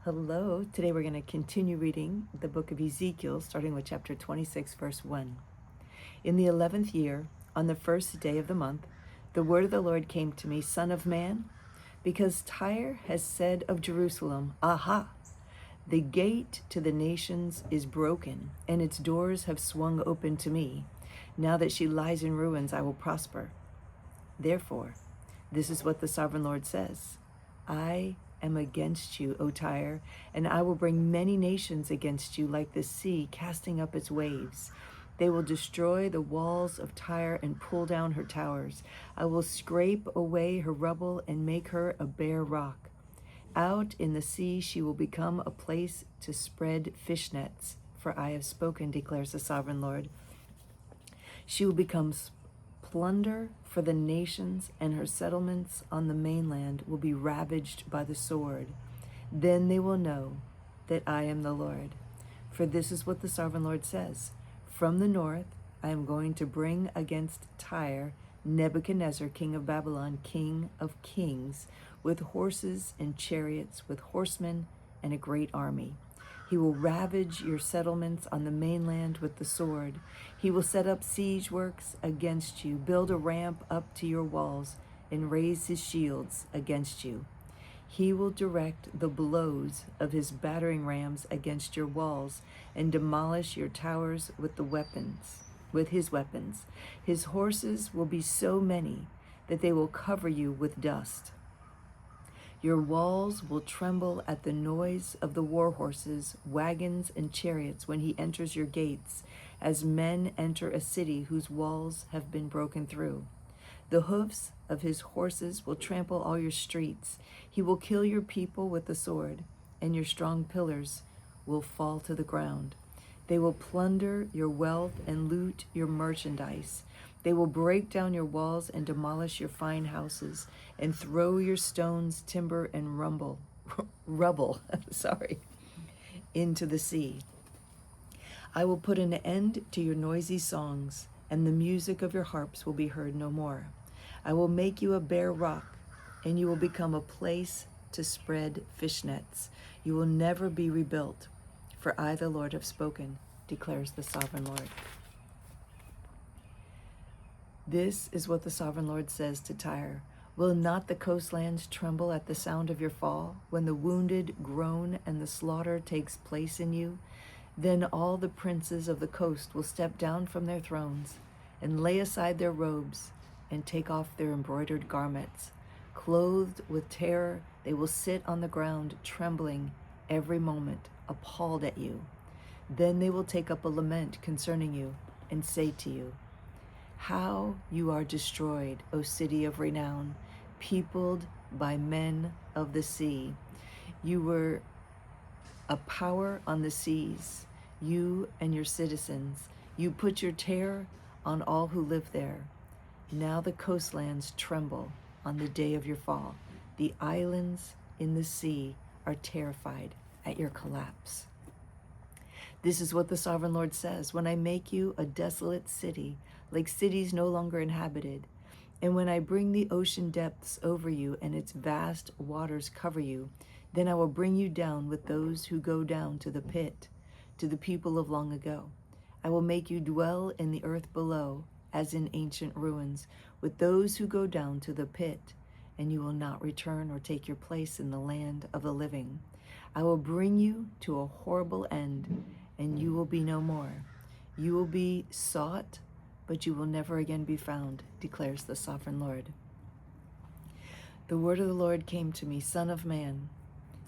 Hello. Today we're going to continue reading the book of Ezekiel, starting with chapter 26, verse 1. In the 11th year, on the first day of the month, the word of the Lord came to me, Son of man, because Tyre has said of Jerusalem, Aha! The gate to the nations is broken, and its doors have swung open to me. Now that she lies in ruins, I will prosper. Therefore, this is what the sovereign Lord says. I am against you, O Tyre, and I will bring many nations against you like the sea casting up its waves. They will destroy the walls of Tyre and pull down her towers. I will scrape away her rubble and make her a bare rock. Out in the sea she will become a place to spread fish nets, for I have spoken, declares the sovereign Lord. She will become plunder for the nations, and her settlements on the mainland will be ravaged by the sword. Then they will know that I am the Lord. For this is what the sovereign Lord says. From the north I am going to bring against Tyre Nebuchadnezzar, king of Babylon, king of kings, with horses and chariots, with horsemen and a great army. He will ravage your settlements on the mainland with the sword. He will set up siege works against you, build a ramp up to your walls, and raise his shields against you. He will direct the blows of his battering rams against your walls and demolish your towers with his weapons. His horses will be so many that they will cover you with dust. Your walls will tremble at the noise of the war horses, wagons, and chariots when he enters your gates, as men enter a city whose walls have been broken through. The hoofs of his horses will trample all your streets. He will kill your people with the sword, and your strong pillars will fall to the ground. They will plunder your wealth and loot your merchandise. They will break down your walls and demolish your fine houses and throw your stones, timber, and rubble into the sea. I will put an end to your noisy songs, and the music of your harps will be heard no more. I will make you a bare rock, and you will become a place to spread fish nets. You will never be rebuilt, for I, the Lord, have spoken, declares the sovereign Lord. This is what the sovereign Lord says to Tyre. Will not the coastlands tremble at the sound of your fall, when the wounded groan and the slaughter takes place in you? Then all the princes of the coast will step down from their thrones and lay aside their robes and take off their embroidered garments. Clothed with terror, they will sit on the ground, trembling every moment, appalled at you. Then they will take up a lament concerning you and say to you, How you are destroyed, O city of renown, peopled by men of the sea. You were a power on the seas, you and your citizens. You put your terror on all who live there. Now the coastlands tremble on the day of your fall. The islands in the sea are terrified at your collapse. This is what the sovereign Lord says. When I make you a desolate city, like cities no longer inhabited, and when I bring the ocean depths over you and its vast waters cover you, then I will bring you down with those who go down to the pit, to the people of long ago. I will make you dwell in the earth below, as in ancient ruins, with those who go down to the pit, and you will not return or take your place in the land of the living. I will bring you to a horrible end, and you will be no more. You will be sought, but you will never again be found, declares the sovereign Lord. The word of the Lord came to me, Son of man,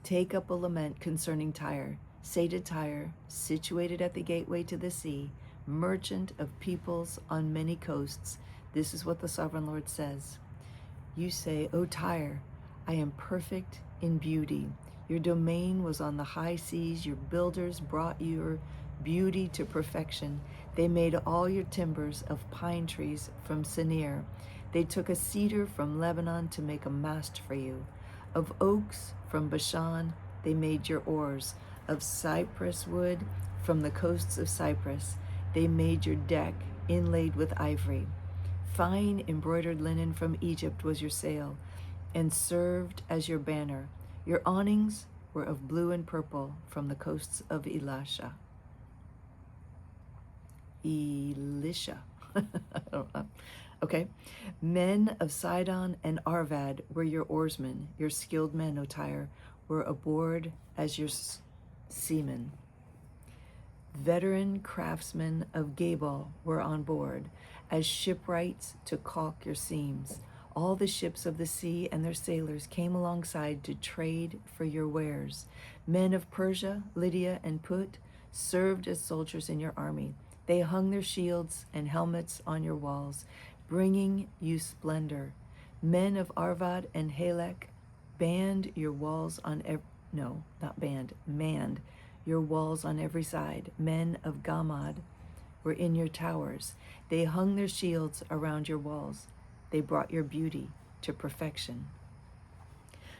take up a lament concerning Tyre. Say to Tyre, situated at the gateway to the sea, merchant of peoples on many coasts, this is what the sovereign Lord says. You say, O Tyre, I am perfect in beauty. Your domain was on the high seas. Your builders brought your beauty to perfection. They made all your timbers of pine trees from Sinir. They took a cedar from Lebanon to make a mast for you. Of oaks from Bashan, they made your oars. Of cypress wood from the coasts of Cyprus, they made your deck inlaid with ivory. Fine embroidered linen from Egypt was your sail and served as your banner. Your awnings were of blue and purple from the coasts of Elisha. I don't know. Okay. Men of Sidon and Arvad were your oarsmen. Your skilled men, O Tyre, were aboard as your seamen. Veteran craftsmen of Gabal were on board, as shipwrights to caulk your seams. All the ships of the sea and their sailors came alongside to trade for your wares. Men of Persia, Lydia, and Put served as soldiers in your army. They hung their shields and helmets on your walls, bringing you splendor. Men of Arvad and Halek manned your walls on manned your walls on every side. Men of Gamad were in your towers. They hung their shields around your walls. They brought your beauty to perfection.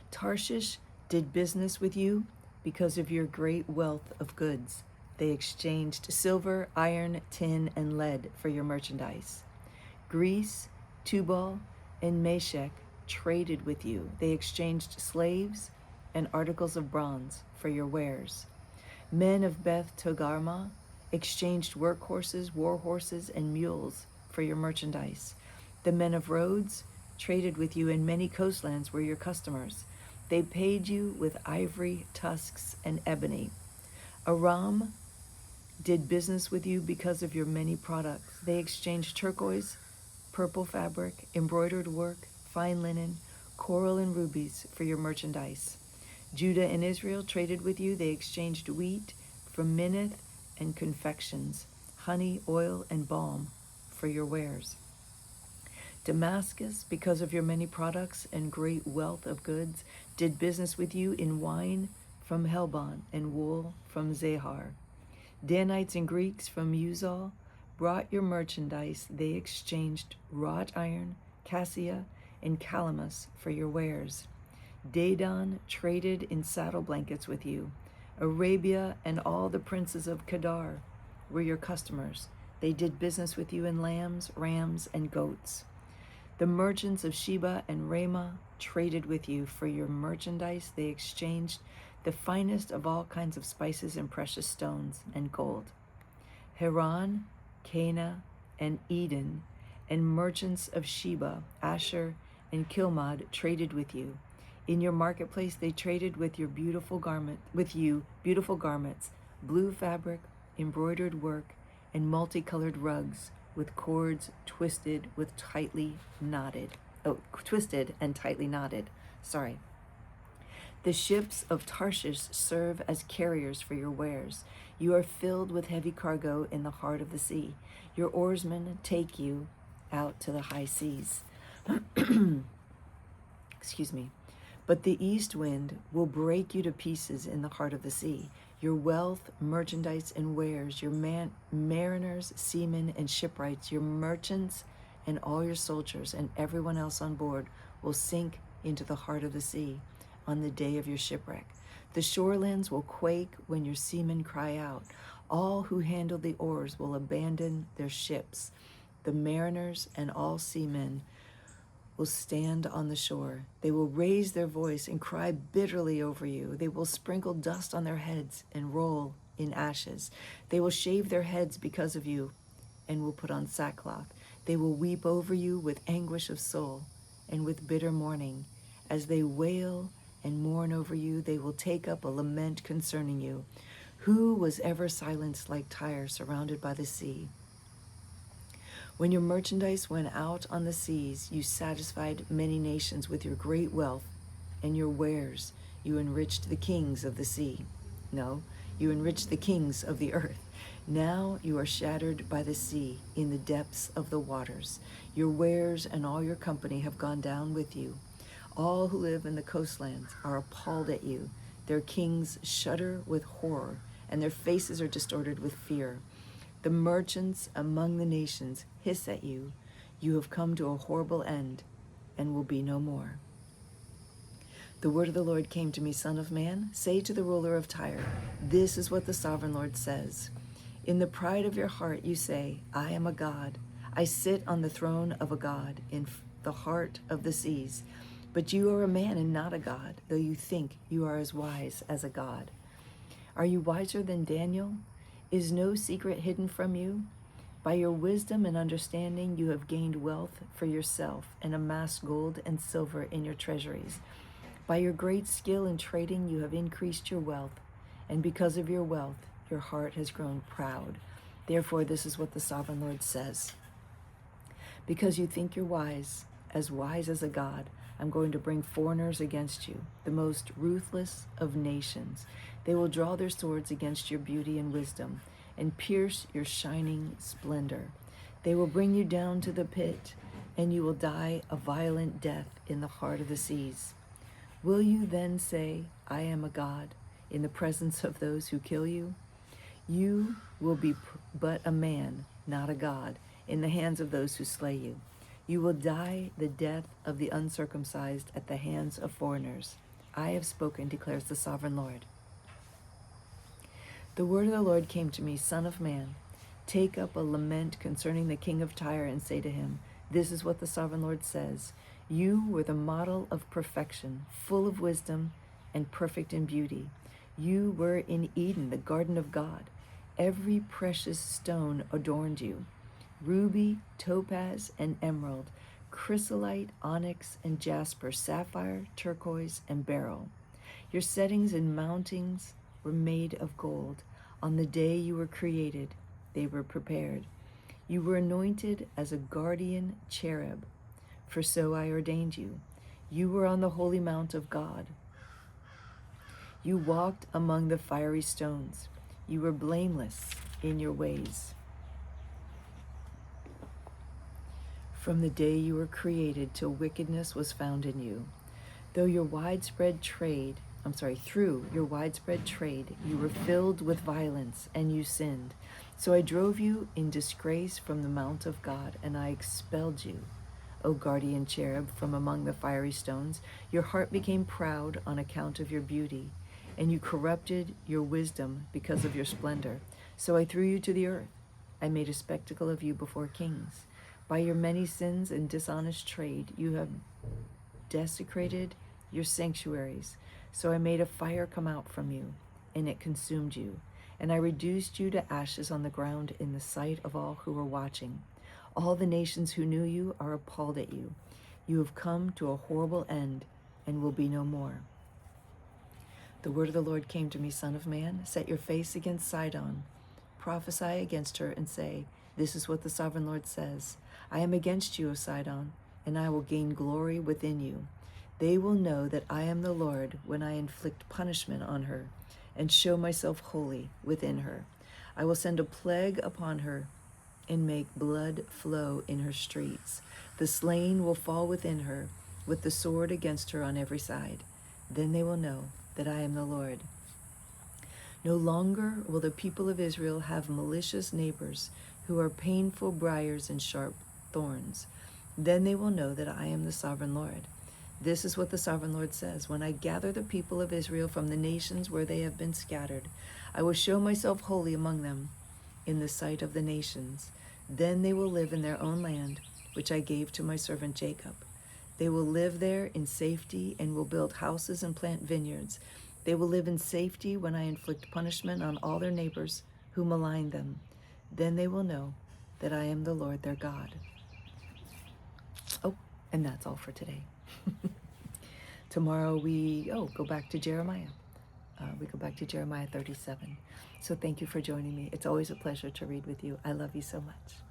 Tarshish did business with you because of your great wealth of goods. They exchanged silver, iron, tin, and lead for your merchandise. Greece, Tubal, and Meshech traded with you. They exchanged slaves and articles of bronze for your wares. Men of Beth Togarmah exchanged workhorses, war horses, and mules for your merchandise. The men of Rhodes traded with you, and many coastlands were your customers. They paid you with ivory, tusks, and ebony. Aram did business with you because of your many products. They exchanged turquoise, purple fabric, embroidered work, fine linen, coral, and rubies for your merchandise. Judah and Israel traded with you. They exchanged wheat for minneth and confections, honey, oil, and balm for your wares. Damascus, because of your many products and great wealth of goods, did business with you in wine from Helbon and wool from Zahar. Danites and Greeks from Uzal brought your merchandise. They exchanged wrought iron, cassia, and calamus for your wares. Dedan traded in saddle blankets with you. Arabia and all the princes of Kedar were your customers. They did business with you in lambs, rams, and goats. The merchants of Sheba and Ramah traded with you for your merchandise. They exchanged the finest of all kinds of spices and precious stones and gold. Haran, Cana, and Eden, and merchants of Sheba, Asher, and Kilmad traded with you. In your marketplace they traded with beautiful garments, blue fabric, embroidered work, and multicolored rugs with cords twisted and tightly knotted. The ships of Tarshish serve as carriers for your wares. You are filled with heavy cargo in the heart of the sea. Your oarsmen take you out to the high seas. Excuse me. But the east wind will break you to pieces in the heart of the sea. Your wealth, merchandise, and wares, your mariners, seamen, and shipwrights, your merchants, and all your soldiers, and everyone else on board will sink into the heart of the sea on the day of your shipwreck. The shorelands will quake when your seamen cry out. All who handle the oars will abandon their ships. The mariners and all seamen will stand on the shore. They will raise their voice and cry bitterly over you. They will sprinkle dust on their heads and roll in ashes. They will shave their heads because of you and will put on sackcloth. They will weep over you with anguish of soul and with bitter mourning. As they wail and mourn over you, they will take up a lament concerning you. Who was ever silenced like Tyre, surrounded by the sea? When your merchandise went out on the seas, you satisfied many nations with your great wealth, and your wares you enriched the kings of the sea. No, you enriched the kings of the earth. Now you are shattered by the sea in the depths of the waters. Your wares and all your company have gone down with you. All who live in the coastlands are appalled at you. Their kings shudder with horror, and their faces are distorted with fear. The merchants among the nations hiss at you. You have come to a horrible end and will be no more. The word of the Lord came to me, Son of man, say to the ruler of Tyre, this is what the sovereign Lord says. In the pride of your heart you say, I am a god. I sit on the throne of a god in the heart of the seas. But you are a man and not a god, though you think you are as wise as a god. Are you wiser than Daniel? Is no secret hidden from you? By your wisdom and understanding you have gained wealth for yourself and amassed gold and silver in your treasuries. By your great skill in trading you have increased your wealth, and because of your wealth your heart has grown proud. Therefore this is what the Sovereign Lord says. Because you think you're wise as a god, I'm going to bring foreigners against you, the most ruthless of nations. They will draw their swords against your beauty and wisdom and pierce your shining splendor. They will bring you down to the pit, and you will die a violent death in the heart of the seas. Will you then say, I am a god, in the presence of those who kill you? You will be but a man, not a god, in the hands of those who slay you. You will die the death of the uncircumcised at the hands of foreigners. I have spoken, declares the Sovereign Lord. The word of the Lord came to me, Son of man, take up a lament concerning the king of Tyre and say to him, this is what the Sovereign Lord says. You were the model of perfection, full of wisdom and perfect in beauty. You were in Eden, the garden of God. Every precious stone adorned you. Ruby, topaz, and emerald, chrysolite, onyx, and jasper, sapphire, turquoise, and beryl. Your settings and mountings were made of gold. On the day you were created, they were prepared. You were anointed as a guardian cherub, for so I ordained you. You were on the holy mount of God. You walked among the fiery stones. You were blameless in your ways. From the day you were created till wickedness was found in you. Through your widespread trade, you were filled with violence and you sinned. So I drove you in disgrace from the mount of God, and I expelled you, O guardian cherub, from among the fiery stones. Your heart became proud on account of your beauty, and you corrupted your wisdom because of your splendor. So I threw you to the earth. I made a spectacle of you before kings. By your many sins and dishonest trade, you have desecrated your sanctuaries. So I made a fire come out from you, and it consumed you. And I reduced you to ashes on the ground in the sight of all who were watching. All the nations who knew you are appalled at you. You have come to a horrible end and will be no more. The word of the Lord came to me, Son of man, set your face against Sidon. Prophesy against her and say, this is what the Sovereign Lord says. I am against you, O Sidon, and I will gain glory within you. They will know that I am the Lord when I inflict punishment on her and show myself holy within her. I will send a plague upon her and make blood flow in her streets. The slain will fall within her with the sword against her on every side. Then they will know that I am the Lord. No longer will the people of Israel have malicious neighbors who are painful briars and sharp thorns. Then they will know that I am the Sovereign Lord. This is what the Sovereign Lord says. When I gather the people of Israel from the nations where they have been scattered, I will show myself holy among them in the sight of the nations. Then they will live in their own land, which I gave to my servant Jacob. They will live there in safety and will build houses and plant vineyards. They will live in safety when I inflict punishment on all their neighbors who malign them. Then they will know that I am the Lord their God. Oh, and that's all for today. Tomorrow we go back to Jeremiah. We go back to Jeremiah 37. So thank you for joining me. It's always a pleasure to read with you. I love you so much.